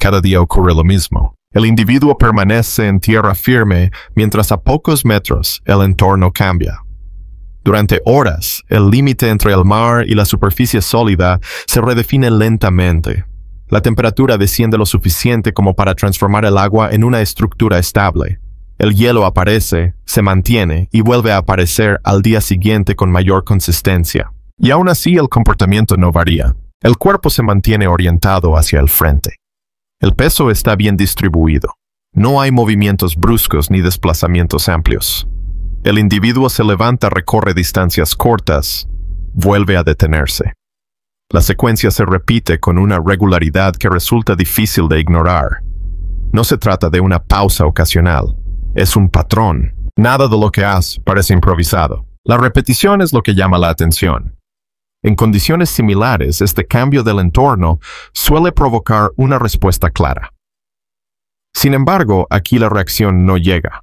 cada día ocurre lo mismo. El individuo permanece en tierra firme mientras a pocos metros el entorno cambia. Durante horas, el límite entre el mar y la superficie sólida se redefine lentamente. La temperatura desciende lo suficiente como para transformar el agua en una estructura estable. El hielo aparece, se mantiene y vuelve a aparecer al día siguiente con mayor consistencia. Y aún así el comportamiento no varía. El cuerpo se mantiene orientado hacia el frente. El peso está bien distribuido. No hay movimientos bruscos ni desplazamientos amplios. El individuo se levanta, recorre distancias cortas, vuelve a detenerse. La secuencia se repite con una regularidad que resulta difícil de ignorar. No se trata de una pausa ocasional. Es un patrón. Nada de lo que hace parece improvisado. La repetición es lo que llama la atención. En condiciones similares, este cambio del entorno suele provocar una respuesta clara. Sin embargo, aquí la reacción no llega.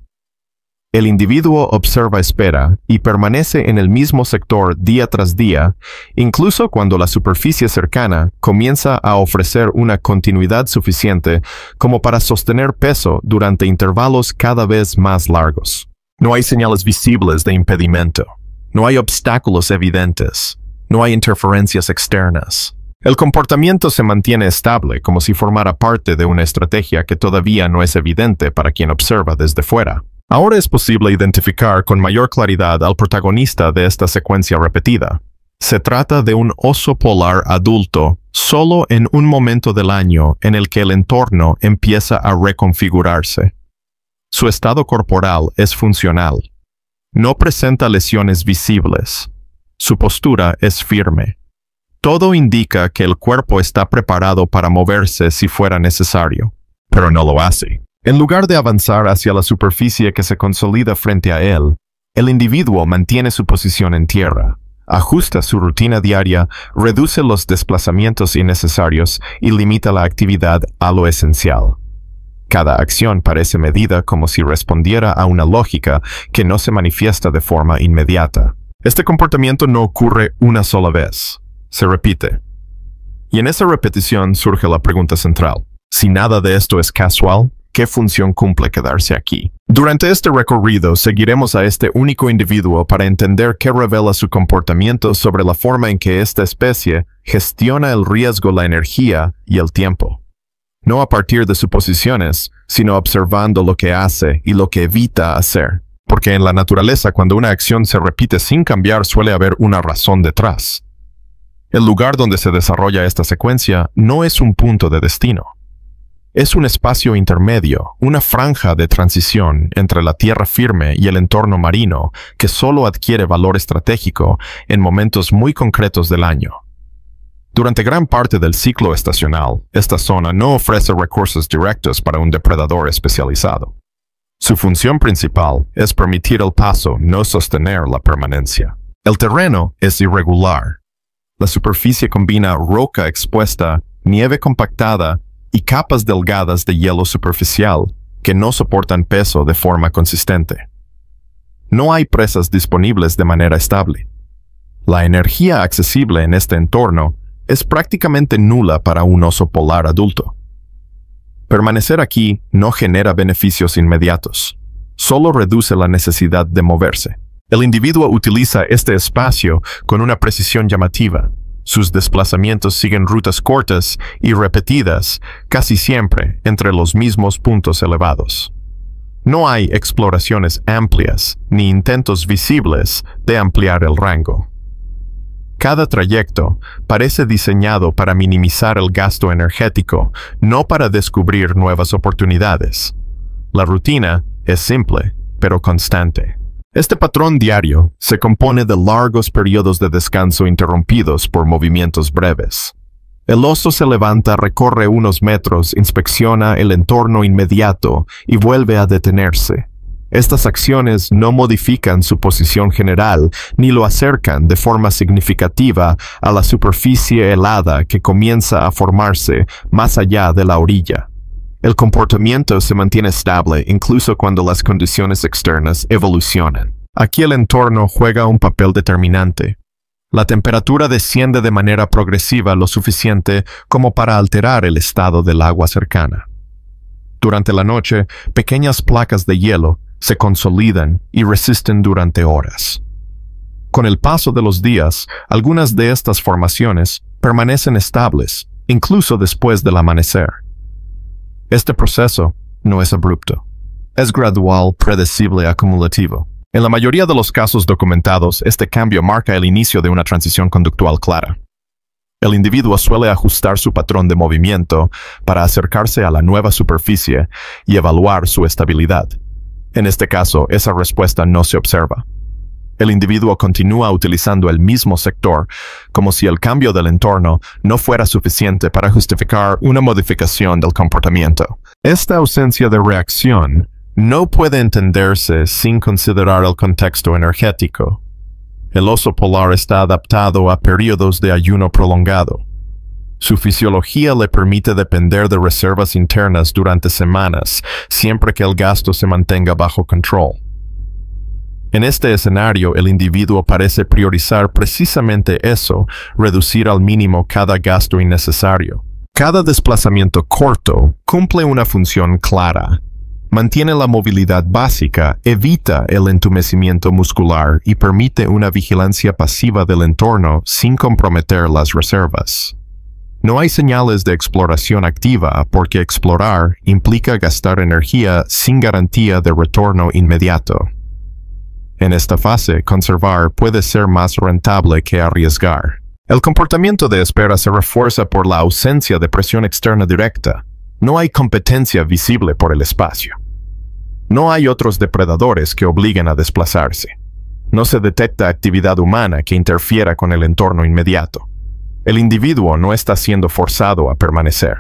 El individuo observa, espera y permanece en el mismo sector día tras día, incluso cuando la superficie cercana comienza a ofrecer una continuidad suficiente como para sostener peso durante intervalos cada vez más largos. No hay señales visibles de impedimento. No hay obstáculos evidentes. No hay interferencias externas. El comportamiento se mantiene estable como si formara parte de una estrategia que todavía no es evidente para quien observa desde fuera. Ahora es posible identificar con mayor claridad al protagonista de esta secuencia repetida. Se trata de un oso polar adulto solo en un momento del año en el que el entorno empieza a reconfigurarse. Su estado corporal es funcional. No presenta lesiones visibles. Su postura es firme. Todo indica que el cuerpo está preparado para moverse si fuera necesario, pero no lo hace. En lugar de avanzar hacia la superficie que se consolida frente a él, el individuo mantiene su posición en tierra, ajusta su rutina diaria, reduce los desplazamientos innecesarios y limita la actividad a lo esencial. Cada acción parece medida como si respondiera a una lógica que no se manifiesta de forma inmediata. Este comportamiento no ocurre una sola vez, se repite. Y en esa repetición surge la pregunta central. Si nada de esto es casual, ¿qué función cumple quedarse aquí? Durante este recorrido seguiremos a este único individuo para entender qué revela su comportamiento sobre la forma en que esta especie gestiona el riesgo, la energía y el tiempo. No a partir de suposiciones, sino observando lo que hace y lo que evita hacer. Porque en la naturaleza, cuando una acción se repite sin cambiar, suele haber una razón detrás. El lugar donde se desarrolla esta secuencia no es un punto de destino. Es un espacio intermedio, una franja de transición entre la tierra firme y el entorno marino que solo adquiere valor estratégico en momentos muy concretos del año. Durante gran parte del ciclo estacional, esta zona no ofrece recursos directos para un depredador especializado. Su función principal es permitir el paso, no sostener la permanencia. El terreno es irregular. La superficie combina roca expuesta, nieve compactada y capas delgadas de hielo superficial que no soportan peso de forma consistente. No hay presas disponibles de manera estable. La energía accesible en este entorno es prácticamente nula para un oso polar adulto. Permanecer aquí no genera beneficios inmediatos, solo reduce la necesidad de moverse. El individuo utiliza este espacio con una precisión llamativa. Sus desplazamientos siguen rutas cortas y repetidas, casi siempre entre los mismos puntos elevados. No hay exploraciones amplias ni intentos visibles de ampliar el rango. Cada trayecto parece diseñado para minimizar el gasto energético, no para descubrir nuevas oportunidades. La rutina es simple, pero constante. Este patrón diario se compone de largos periodos de descanso interrumpidos por movimientos breves. El oso se levanta, recorre unos metros, inspecciona el entorno inmediato y vuelve a detenerse. Estas acciones no modifican su posición general ni lo acercan de forma significativa a la superficie helada que comienza a formarse más allá de la orilla. El comportamiento se mantiene estable incluso cuando las condiciones externas evolucionan. Aquí el entorno juega un papel determinante. La temperatura desciende de manera progresiva lo suficiente como para alterar el estado del agua cercana. Durante la noche, pequeñas placas de hielo se consolidan y resisten durante horas. Con el paso de los días, algunas de estas formaciones permanecen estables, incluso después del amanecer. Este proceso no es abrupto. Es gradual, predecible, acumulativo. En la mayoría de los casos documentados, este cambio marca el inicio de una transición conductual clara. El individuo suele ajustar su patrón de movimiento para acercarse a la nueva superficie y evaluar su estabilidad. En este caso, esa respuesta no se observa. El individuo continúa utilizando el mismo sector, como si el cambio del entorno no fuera suficiente para justificar una modificación del comportamiento. Esta ausencia de reacción no puede entenderse sin considerar el contexto energético. El oso polar está adaptado a periodos de ayuno prolongado. Su fisiología le permite depender de reservas internas durante semanas, siempre que el gasto se mantenga bajo control. En este escenario, el individuo parece priorizar precisamente eso, reducir al mínimo cada gasto innecesario. Cada desplazamiento corto cumple una función clara. Mantiene la movilidad básica, evita el entumecimiento muscular y permite una vigilancia pasiva del entorno sin comprometer las reservas. No hay señales de exploración activa porque explorar implica gastar energía sin garantía de retorno inmediato. En esta fase, conservar puede ser más rentable que arriesgar. El comportamiento de espera se refuerza por la ausencia de presión externa directa. No hay competencia visible por el espacio. No hay otros depredadores que obliguen a desplazarse. No se detecta actividad humana que interfiera con el entorno inmediato. El individuo no está siendo forzado a permanecer.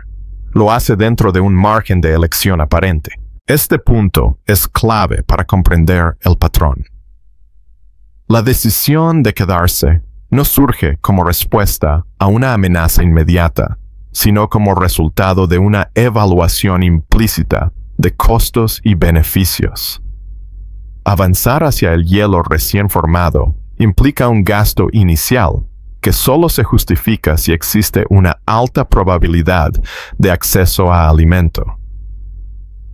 Lo hace dentro de un margen de elección aparente. Este punto es clave para comprender el patrón. La decisión de quedarse no surge como respuesta a una amenaza inmediata, sino como resultado de una evaluación implícita de costos y beneficios. Avanzar hacia el hielo recién formado implica un gasto inicial que solo se justifica si existe una alta probabilidad de acceso a alimento.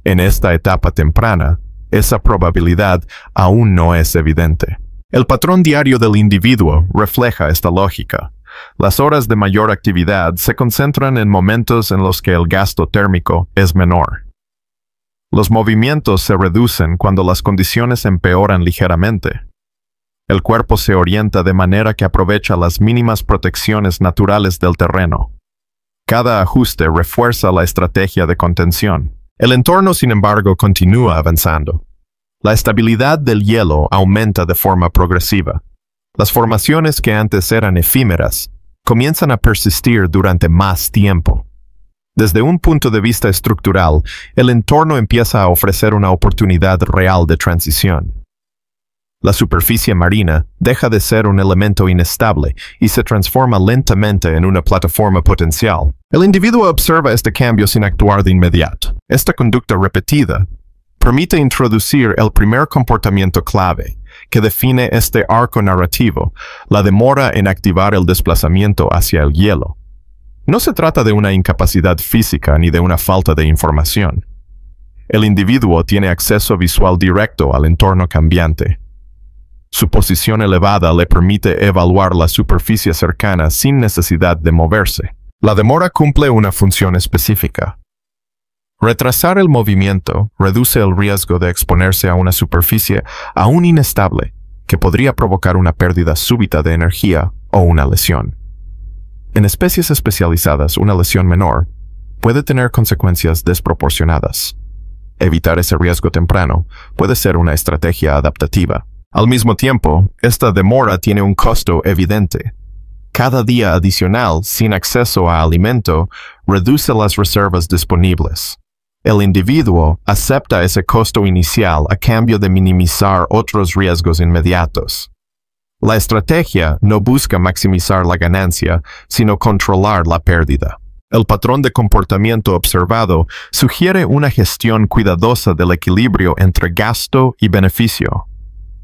En esta etapa temprana, esa probabilidad aún no es evidente. El patrón diario del individuo refleja esta lógica. Las horas de mayor actividad se concentran en momentos en los que el gasto térmico es menor. Los movimientos se reducen cuando las condiciones empeoran ligeramente. El cuerpo se orienta de manera que aprovecha las mínimas protecciones naturales del terreno. Cada ajuste refuerza la estrategia de contención. El entorno, sin embargo, continúa avanzando. La estabilidad del hielo aumenta de forma progresiva. Las formaciones que antes eran efímeras comienzan a persistir durante más tiempo. Desde un punto de vista estructural, el entorno empieza a ofrecer una oportunidad real de transición. La superficie marina deja de ser un elemento inestable y se transforma lentamente en una plataforma potencial. El individuo observa este cambio sin actuar de inmediato. Esta conducta repetida permite introducir el primer comportamiento clave que define este arco narrativo, la demora en activar el desplazamiento hacia el hielo. No se trata de una incapacidad física ni de una falta de información. El individuo tiene acceso visual directo al entorno cambiante. Su posición elevada le permite evaluar la superficie cercana sin necesidad de moverse. La demora cumple una función específica. Retrasar el movimiento reduce el riesgo de exponerse a una superficie aún inestable que podría provocar una pérdida súbita de energía o una lesión. En especies especializadas, una lesión menor puede tener consecuencias desproporcionadas. Evitar ese riesgo temprano puede ser una estrategia adaptativa. Al mismo tiempo, esta demora tiene un costo evidente. Cada día adicional sin acceso a alimento reduce las reservas disponibles. El individuo acepta ese costo inicial a cambio de minimizar otros riesgos inmediatos. La estrategia no busca maximizar la ganancia, sino controlar la pérdida. El patrón de comportamiento observado sugiere una gestión cuidadosa del equilibrio entre gasto y beneficio.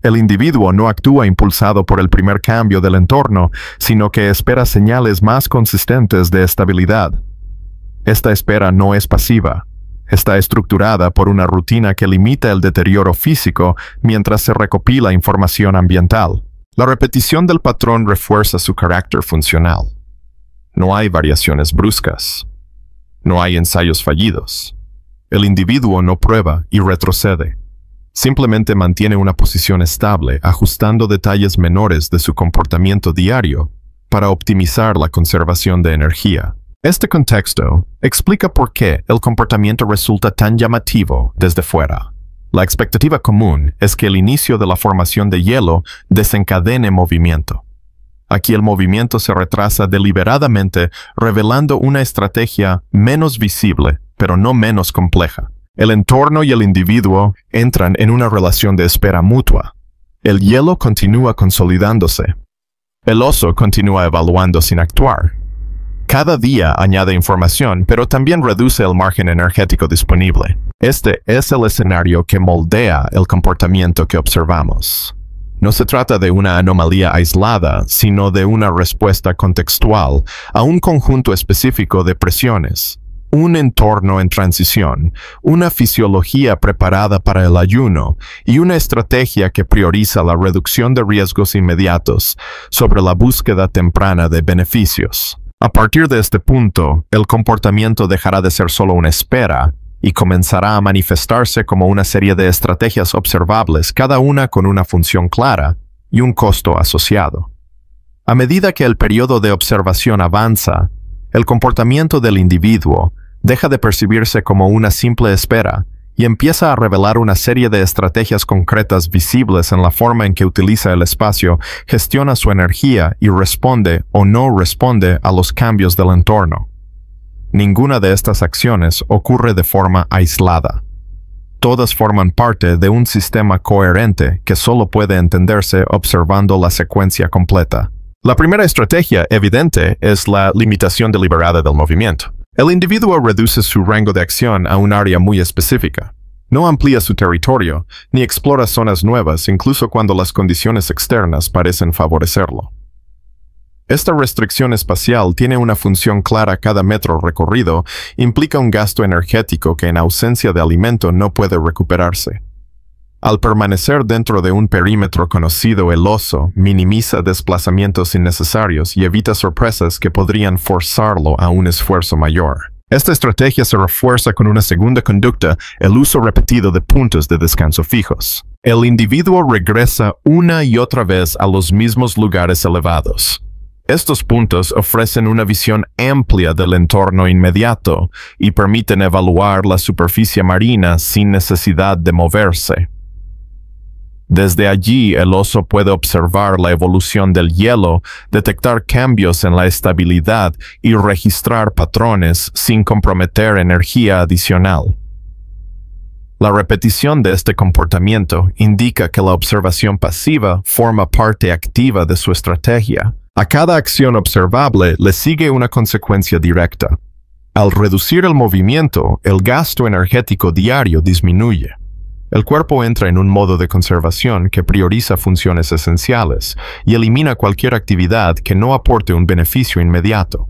El individuo no actúa impulsado por el primer cambio del entorno, sino que espera señales más consistentes de estabilidad. Esta espera no es pasiva. Está estructurada por una rutina que limita el deterioro físico mientras se recopila información ambiental. La repetición del patrón refuerza su carácter funcional. No hay variaciones bruscas. No hay ensayos fallidos. El individuo no prueba y retrocede. Simplemente mantiene una posición estable, ajustando detalles menores de su comportamiento diario para optimizar la conservación de energía. Este contexto explica por qué el comportamiento resulta tan llamativo desde fuera. La expectativa común es que el inicio de la formación de hielo desencadene movimiento. Aquí el movimiento se retrasa deliberadamente, revelando una estrategia menos visible, pero no menos compleja. El entorno y el individuo entran en una relación de espera mutua. El hielo continúa consolidándose. El oso continúa evaluando sin actuar. Cada día añade información, pero también reduce el margen energético disponible. Este es el escenario que moldea el comportamiento que observamos. No se trata de una anomalía aislada, sino de una respuesta contextual a un conjunto específico de presiones. Un entorno en transición, una fisiología preparada para el ayuno y una estrategia que prioriza la reducción de riesgos inmediatos sobre la búsqueda temprana de beneficios. A partir de este punto, el comportamiento dejará de ser solo una espera y comenzará a manifestarse como una serie de estrategias observables, cada una con una función clara y un costo asociado. A medida que el periodo de observación avanza, el comportamiento del individuo deja de percibirse como una simple espera y empieza a revelar una serie de estrategias concretas visibles en la forma en que utiliza el espacio, gestiona su energía y responde o no responde a los cambios del entorno. Ninguna de estas acciones ocurre de forma aislada. Todas forman parte de un sistema coherente que solo puede entenderse observando la secuencia completa. La primera estrategia evidente es la limitación deliberada del movimiento. El individuo reduce su rango de acción a un área muy específica. No amplía su territorio, ni explora zonas nuevas incluso cuando las condiciones externas parecen favorecerlo. Esta restricción espacial tiene una función clara. Cada metro recorrido implica un gasto energético que en ausencia de alimento no puede recuperarse. Al permanecer dentro de un perímetro conocido, el oso minimiza desplazamientos innecesarios y evita sorpresas que podrían forzarlo a un esfuerzo mayor. Esta estrategia se refuerza con una segunda conducta, el uso repetido de puntos de descanso fijos. El individuo regresa una y otra vez a los mismos lugares elevados. Estos puntos ofrecen una visión amplia del entorno inmediato y permiten evaluar la superficie marina sin necesidad de moverse. Desde allí, el oso puede observar la evolución del hielo, detectar cambios en la estabilidad y registrar patrones sin comprometer energía adicional. La repetición de este comportamiento indica que la observación pasiva forma parte activa de su estrategia. A cada acción observable le sigue una consecuencia directa. Al reducir el movimiento, el gasto energético diario disminuye. El cuerpo entra en un modo de conservación que prioriza funciones esenciales y elimina cualquier actividad que no aporte un beneficio inmediato.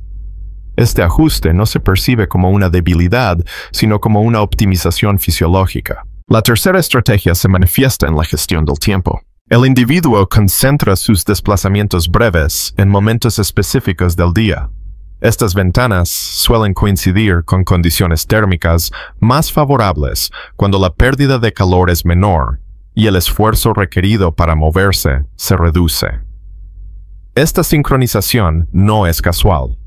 Este ajuste no se percibe como una debilidad, sino como una optimización fisiológica. La tercera estrategia se manifiesta en la gestión del tiempo. El individuo concentra sus desplazamientos breves en momentos específicos del día. Estas ventanas suelen coincidir con condiciones térmicas más favorables cuando la pérdida de calor es menor y el esfuerzo requerido para moverse se reduce. Esta sincronización no es casual.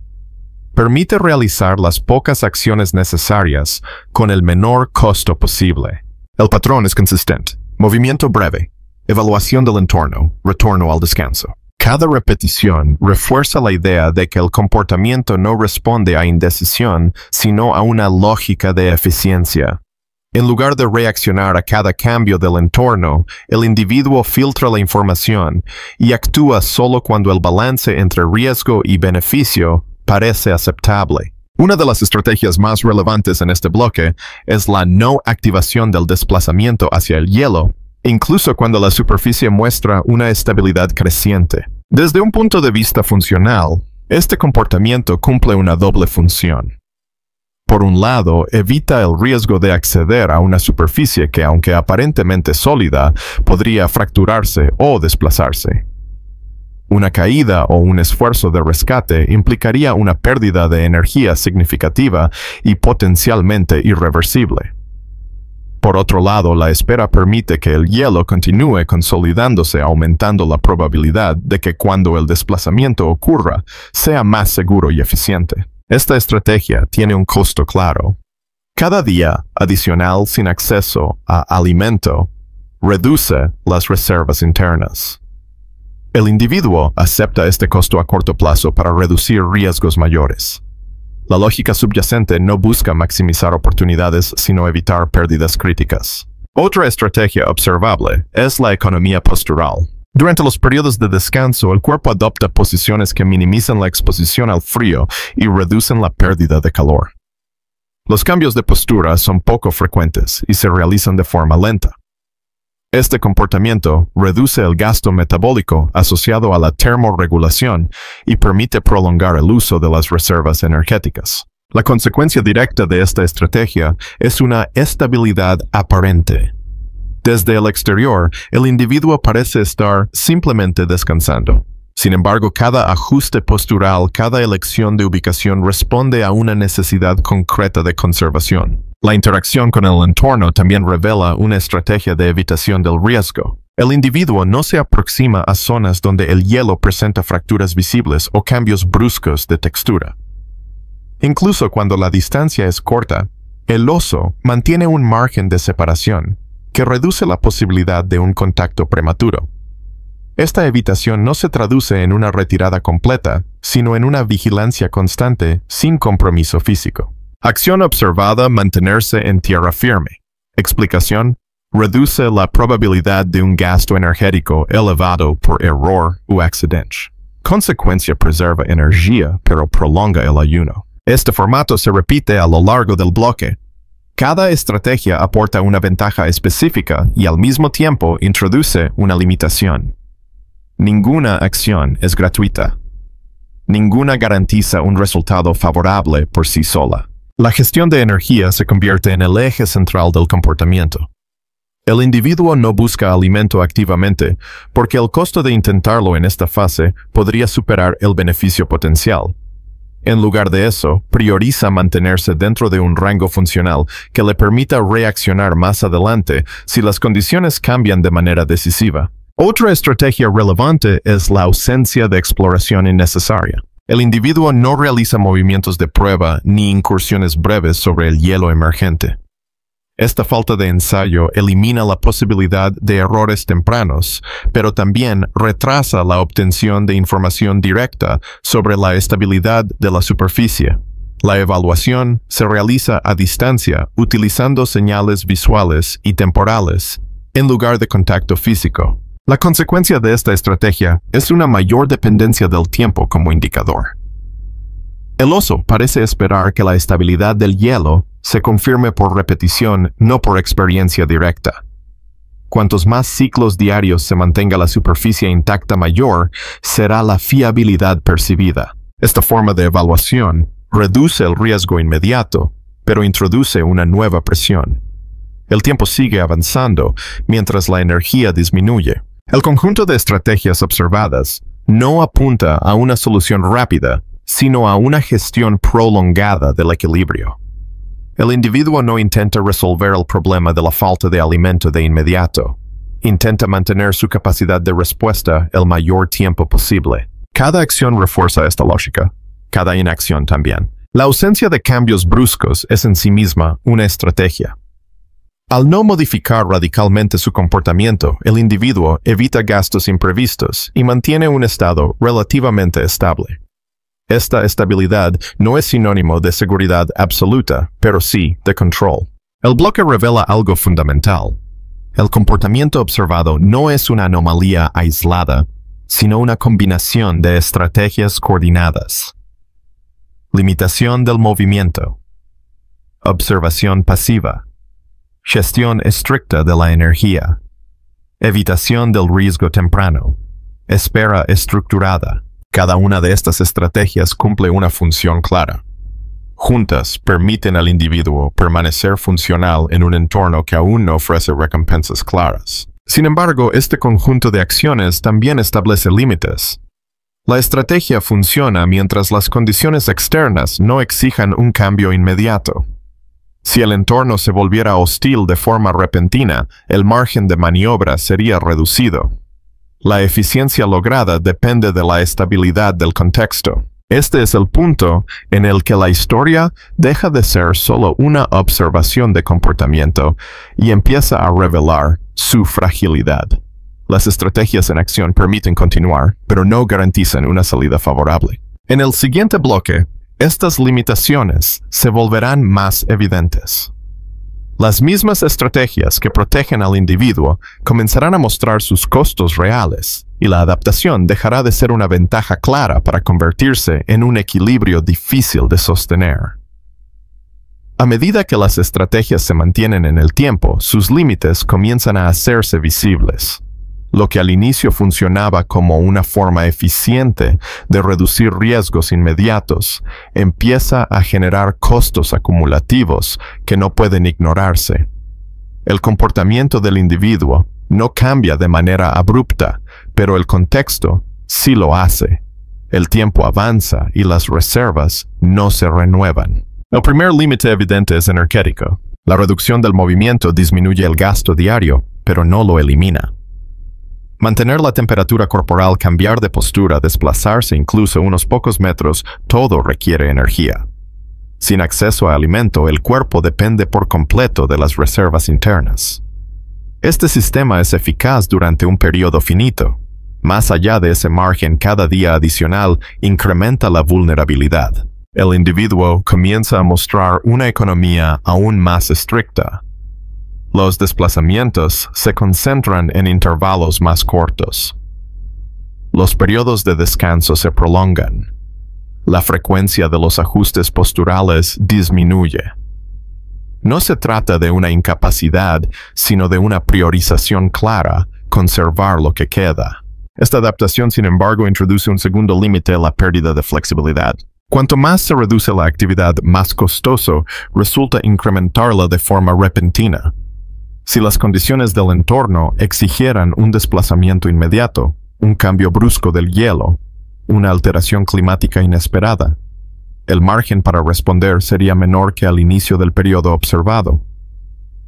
Permite realizar las pocas acciones necesarias con el menor costo posible. El patrón es consistente. Movimiento breve. Evaluación del entorno. Retorno al descanso. Cada repetición refuerza la idea de que el comportamiento no responde a indecisión, sino a una lógica de eficiencia. En lugar de reaccionar a cada cambio del entorno, el individuo filtra la información y actúa solo cuando el balance entre riesgo y beneficio parece aceptable. Una de las estrategias más relevantes en este bloque es la no activación del desplazamiento hacia el hielo, incluso cuando la superficie muestra una estabilidad creciente. Desde un punto de vista funcional, este comportamiento cumple una doble función. Por un lado, evita el riesgo de acceder a una superficie que, aunque aparentemente sólida, podría fracturarse o desplazarse. Una caída o un esfuerzo de rescate implicaría una pérdida de energía significativa y potencialmente irreversible. Por otro lado, la espera permite que el hielo continúe consolidándose, aumentando la probabilidad de que cuando el desplazamiento ocurra, sea más seguro y eficiente. Esta estrategia tiene un costo claro. Cada día adicional sin acceso a alimento reduce las reservas internas. El individuo acepta este costo a corto plazo para reducir riesgos mayores. La lógica subyacente no busca maximizar oportunidades, sino evitar pérdidas críticas. Otra estrategia observable es la economía postural. Durante los periodos de descanso, el cuerpo adopta posiciones que minimizan la exposición al frío y reducen la pérdida de calor. Los cambios de postura son poco frecuentes y se realizan de forma lenta. Este comportamiento reduce el gasto metabólico asociado a la termorregulación y permite prolongar el uso de las reservas energéticas. La consecuencia directa de esta estrategia es una estabilidad aparente. Desde el exterior, el individuo parece estar simplemente descansando. Sin embargo, cada ajuste postural, cada elección de ubicación responde a una necesidad concreta de conservación. La interacción con el entorno también revela una estrategia de evitación del riesgo. El individuo no se aproxima a zonas donde el hielo presenta fracturas visibles o cambios bruscos de textura. Incluso cuando la distancia es corta, el oso mantiene un margen de separación que reduce la posibilidad de un contacto prematuro. Esta evitación no se traduce en una retirada completa, sino en una vigilancia constante sin compromiso físico. Acción observada: mantenerse en tierra firme. Explicación: reduce la probabilidad de un gasto energético elevado por error u accidente. Consecuencia: preserva energía, pero prolonga el ayuno. Este formato se repite a lo largo del bloque. Cada estrategia aporta una ventaja específica y al mismo tiempo introduce una limitación. Ninguna acción es gratuita. Ninguna garantiza un resultado favorable por sí sola. La gestión de energía se convierte en el eje central del comportamiento. El individuo no busca alimento activamente, porque el costo de intentarlo en esta fase podría superar el beneficio potencial. En lugar de eso, prioriza mantenerse dentro de un rango funcional que le permita reaccionar más adelante si las condiciones cambian de manera decisiva. Otra estrategia relevante es la ausencia de exploración innecesaria. El individuo no realiza movimientos de prueba ni incursiones breves sobre el hielo emergente. Esta falta de ensayo elimina la posibilidad de errores tempranos, pero también retrasa la obtención de información directa sobre la estabilidad de la superficie. La evaluación se realiza a distancia utilizando señales visuales y temporales, en lugar de contacto físico. La consecuencia de esta estrategia es una mayor dependencia del tiempo como indicador. El oso parece esperar que la estabilidad del hielo se confirme por repetición, no por experiencia directa. Cuantos más ciclos diarios se mantenga la superficie intacta, mayor será la fiabilidad percibida. Esta forma de evaluación reduce el riesgo inmediato, pero introduce una nueva presión. El tiempo sigue avanzando mientras la energía disminuye. El conjunto de estrategias observadas no apunta a una solución rápida, sino a una gestión prolongada del equilibrio. El individuo no intenta resolver el problema de la falta de alimento de inmediato. Intenta mantener su capacidad de respuesta el mayor tiempo posible. Cada acción refuerza esta lógica, cada inacción también. La ausencia de cambios bruscos es en sí misma una estrategia. Al no modificar radicalmente su comportamiento, el individuo evita gastos imprevistos y mantiene un estado relativamente estable. Esta estabilidad no es sinónimo de seguridad absoluta, pero sí de control. El bloque revela algo fundamental. El comportamiento observado no es una anomalía aislada, sino una combinación de estrategias coordinadas. Limitación del movimiento. Observación pasiva. Gestión estricta de la energía. evitación del riesgo temprano, espera estructurada. Cada una de estas estrategias cumple una función clara. Juntas permiten al individuo permanecer funcional en un entorno que aún no ofrece recompensas claras. Sin embargo, este conjunto de acciones también establece límites. La estrategia funciona mientras las condiciones externas no exijan un cambio inmediato. Si el entorno se volviera hostil de forma repentina, el margen de maniobra sería reducido. La eficiencia lograda depende de la estabilidad del contexto. Este es el punto en el que la historia deja de ser solo una observación de comportamiento y empieza a revelar su fragilidad. Las estrategias en acción permiten continuar, pero no garantizan una salida favorable. En el siguiente bloque, estas limitaciones se volverán más evidentes. Las mismas estrategias que protegen al individuo comenzarán a mostrar sus costos reales, y la adaptación dejará de ser una ventaja clara para convertirse en un equilibrio difícil de sostener. A medida que las estrategias se mantienen en el tiempo, sus límites comienzan a hacerse visibles. Lo que al inicio funcionaba como una forma eficiente de reducir riesgos inmediatos, empieza a generar costos acumulativos que no pueden ignorarse. El comportamiento del individuo no cambia de manera abrupta, pero el contexto sí lo hace. El tiempo avanza y las reservas no se renuevan. El primer límite evidente es energético. La reducción del movimiento disminuye el gasto diario, pero no lo elimina. Mantener la temperatura corporal, cambiar de postura, desplazarse incluso unos pocos metros, todo requiere energía. Sin acceso a alimento, el cuerpo depende por completo de las reservas internas. Este sistema es eficaz durante un periodo finito. Más allá de ese margen, cada día adicional incrementa la vulnerabilidad. El individuo comienza a mostrar una economía aún más estricta. Los desplazamientos se concentran en intervalos más cortos. Los periodos de descanso se prolongan. La frecuencia de los ajustes posturales disminuye. No se trata de una incapacidad, sino de una priorización clara, conservar lo que queda. Esta adaptación, sin embargo, introduce un segundo límite, la pérdida de flexibilidad. Cuanto más se reduce la actividad, más costoso resulta incrementarla de forma repentina. Si las condiciones del entorno exigieran un desplazamiento inmediato, un cambio brusco del hielo, una alteración climática inesperada, el margen para responder sería menor que al inicio del periodo observado.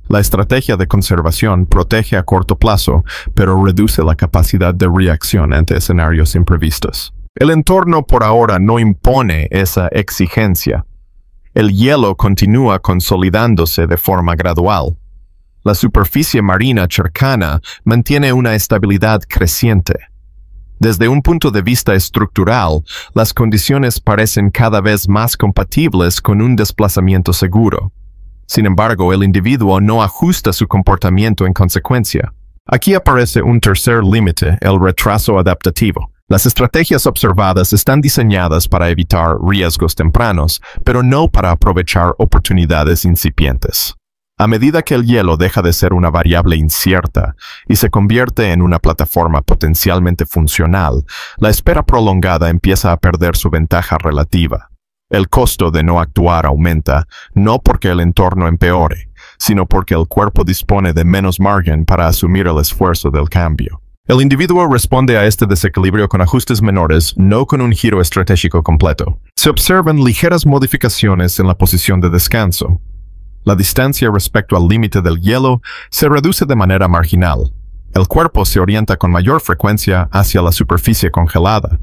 La estrategia de conservación protege a corto plazo, pero reduce la capacidad de reacción ante escenarios imprevistos. El entorno por ahora no impone esa exigencia. El hielo continúa consolidándose de forma gradual. La superficie marina cercana mantiene una estabilidad creciente. Desde un punto de vista estructural, las condiciones parecen cada vez más compatibles con un desplazamiento seguro. Sin embargo, el individuo no ajusta su comportamiento en consecuencia. Aquí aparece un tercer límite, el retraso adaptativo. Las estrategias observadas están diseñadas para evitar riesgos tempranos, pero no para aprovechar oportunidades incipientes. A medida que el hielo deja de ser una variable incierta y se convierte en una plataforma potencialmente funcional, la espera prolongada empieza a perder su ventaja relativa. El costo de no actuar aumenta, no porque el entorno empeore, sino porque el cuerpo dispone de menos margen para asumir el esfuerzo del cambio. El individuo responde a este desequilibrio con ajustes menores, no con un giro estratégico completo. Se observan ligeras modificaciones en la posición de descanso. La distancia respecto al límite del hielo se reduce de manera marginal. El cuerpo se orienta con mayor frecuencia hacia la superficie congelada.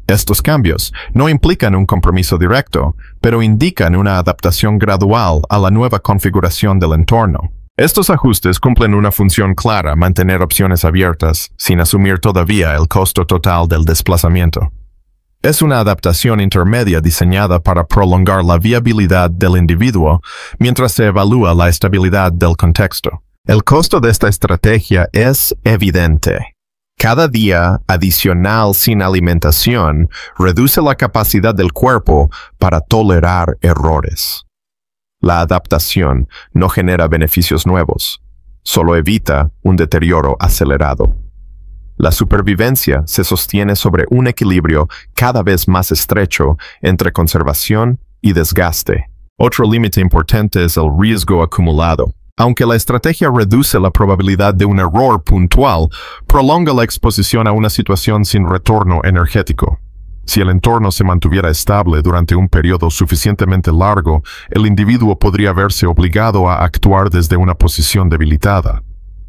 Estos cambios no implican un compromiso directo, pero indican una adaptación gradual a la nueva configuración del entorno. Estos ajustes cumplen una función clara: mantener opciones abiertas, sin asumir todavía el costo total del desplazamiento. Es una adaptación intermedia diseñada para prolongar la viabilidad del individuo mientras se evalúa la estabilidad del contexto. El costo de esta estrategia es evidente. Cada día adicional sin alimentación reduce la capacidad del cuerpo para tolerar errores. La adaptación no genera beneficios nuevos, solo evita un deterioro acelerado. La supervivencia se sostiene sobre un equilibrio cada vez más estrecho entre conservación y desgaste. Otro límite importante es el riesgo acumulado. Aunque la estrategia reduce la probabilidad de un error puntual, prolonga la exposición a una situación sin retorno energético. Si el entorno se mantuviera estable durante un periodo suficientemente largo, el individuo podría verse obligado a actuar desde una posición debilitada.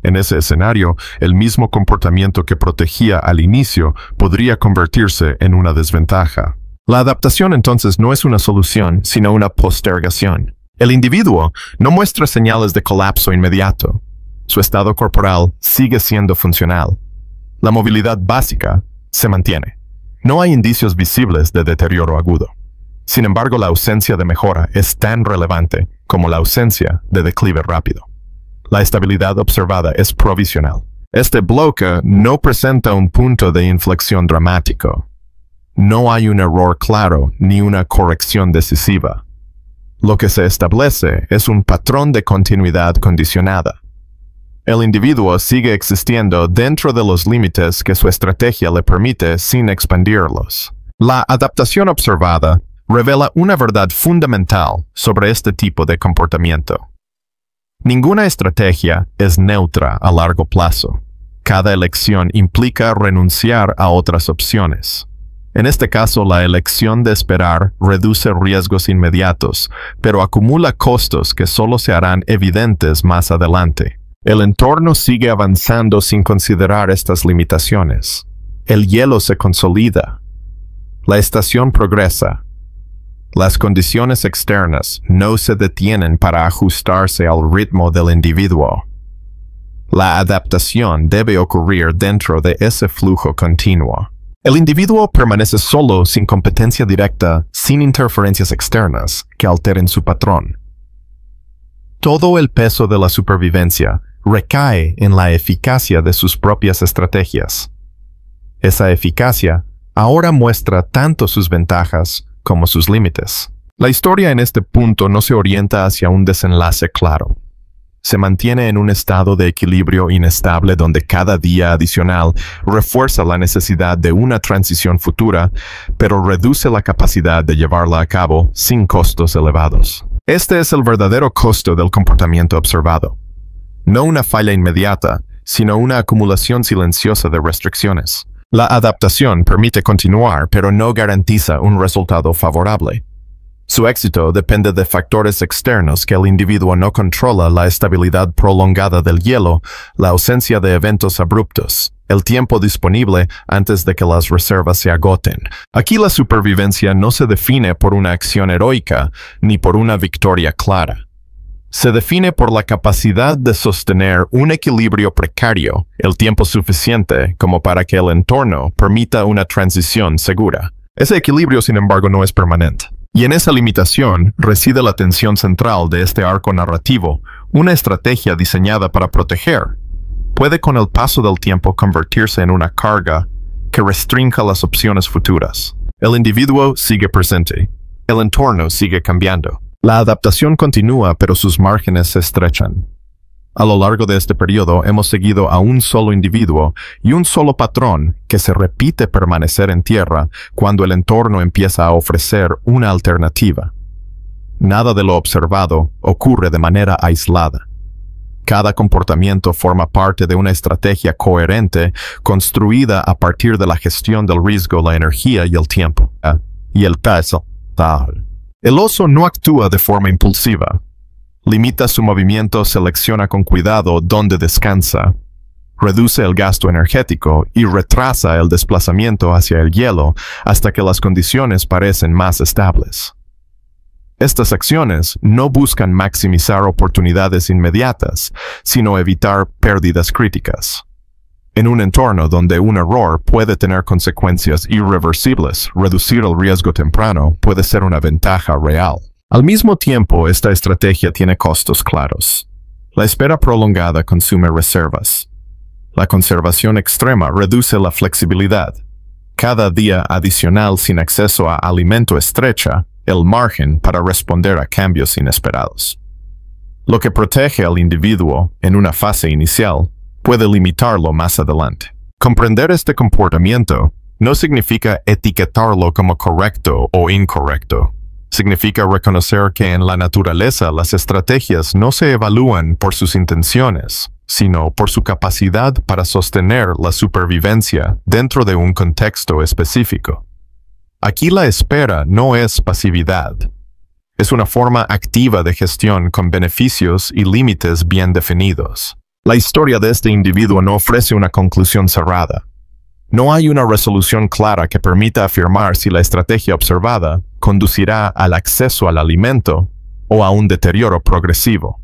En ese escenario, el mismo comportamiento que protegía al inicio podría convertirse en una desventaja. La adaptación entonces no es una solución, sino una postergación. El individuo no muestra señales de colapso inmediato. Su estado corporal sigue siendo funcional. La movilidad básica se mantiene. No hay indicios visibles de deterioro agudo. Sin embargo, la ausencia de mejora es tan relevante como la ausencia de declive rápido. La estabilidad observada es provisional. Este bloque no presenta un punto de inflexión dramático. No hay un error claro ni una corrección decisiva. Lo que se establece es un patrón de continuidad condicionada. El individuo sigue existiendo dentro de los límites que su estrategia le permite sin expandirlos. La adaptación observada revela una verdad fundamental sobre este tipo de comportamiento. Ninguna estrategia es neutra a largo plazo. Cada elección implica renunciar a otras opciones. En este caso, la elección de esperar reduce riesgos inmediatos, pero acumula costos que solo se harán evidentes más adelante. El entorno sigue avanzando sin considerar estas limitaciones. El hielo se consolida. La estación progresa. Las condiciones externas no se detienen para ajustarse al ritmo del individuo. La adaptación debe ocurrir dentro de ese flujo continuo. El individuo permanece solo sin competencia directa, sin interferencias externas que alteren su patrón. Todo el peso de la supervivencia recae en la eficacia de sus propias estrategias. Esa eficacia ahora muestra tanto sus ventajas como sus límites. La historia en este punto no se orienta hacia un desenlace claro. Se mantiene en un estado de equilibrio inestable donde cada día adicional refuerza la necesidad de una transición futura, pero reduce la capacidad de llevarla a cabo sin costos elevados. Este es el verdadero costo del comportamiento observado. No una falla inmediata, sino una acumulación silenciosa de restricciones. La adaptación permite continuar, pero no garantiza un resultado favorable. Su éxito depende de factores externos que el individuo no controla: la estabilidad prolongada del hielo, la ausencia de eventos abruptos, el tiempo disponible antes de que las reservas se agoten. Aquí la supervivencia no se define por una acción heroica ni por una victoria clara. Se define por la capacidad de sostener un equilibrio precario, el tiempo suficiente como para que el entorno permita una transición segura. Ese equilibrio, sin embargo, no es permanente. Y en esa limitación reside la tensión central de este arco narrativo. Una estrategia diseñada para proteger puede con el paso del tiempo convertirse en una carga que restrinja las opciones futuras. El individuo sigue presente. El entorno sigue cambiando. La adaptación continúa, pero sus márgenes se estrechan. A lo largo de este periodo hemos seguido a un solo individuo y un solo patrón que se repite permanecer en tierra cuando el entorno empieza a ofrecer una alternativa. Nada de lo observado ocurre de manera aislada. Cada comportamiento forma parte de una estrategia coherente construida a partir de la gestión del riesgo, la energía y el tiempo. Y el peso. El oso no actúa de forma impulsiva. Limita su movimiento, selecciona con cuidado dónde descansa, reduce el gasto energético y retrasa el desplazamiento hacia el hielo hasta que las condiciones parecen más estables. Estas acciones no buscan maximizar oportunidades inmediatas, sino evitar pérdidas críticas. En un entorno donde un error puede tener consecuencias irreversibles, reducir el riesgo temprano puede ser una ventaja real. Al mismo tiempo, esta estrategia tiene costos claros. La espera prolongada consume reservas. La conservación extrema reduce la flexibilidad. Cada día adicional sin acceso a alimento estrecha el margen para responder a cambios inesperados. Lo que protege al individuo en una fase inicial puede limitarlo más adelante. Comprender este comportamiento no significa etiquetarlo como correcto o incorrecto. Significa reconocer que en la naturaleza las estrategias no se evalúan por sus intenciones, sino por su capacidad para sostener la supervivencia dentro de un contexto específico. Aquí la espera no es pasividad. Es una forma activa de gestión con beneficios y límites bien definidos. La historia de este individuo no ofrece una conclusión cerrada. No hay una resolución clara que permita afirmar si la estrategia observada conducirá al acceso al alimento o a un deterioro progresivo.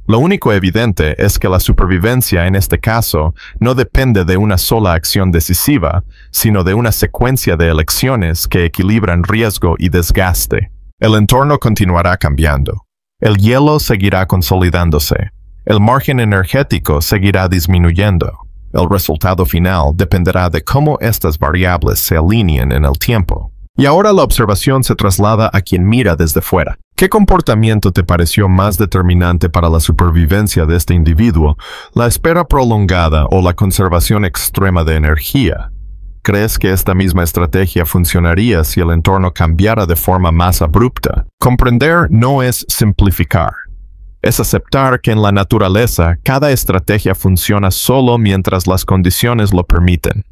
Lo único evidente es que la supervivencia en este caso no depende de una sola acción decisiva, sino de una secuencia de elecciones que equilibran riesgo y desgaste. El entorno continuará cambiando. El hielo seguirá consolidándose. El margen energético seguirá disminuyendo. El resultado final dependerá de cómo estas variables se alineen en el tiempo. Y ahora la observación se traslada a quien mira desde fuera. ¿Qué comportamiento te pareció más determinante para la supervivencia de este individuo? ¿La espera prolongada o la conservación extrema de energía? ¿Crees que esta misma estrategia funcionaría si el entorno cambiara de forma más abrupta? Comprender no es simplificar. Es aceptar que en la naturaleza cada estrategia funciona solo mientras las condiciones lo permiten.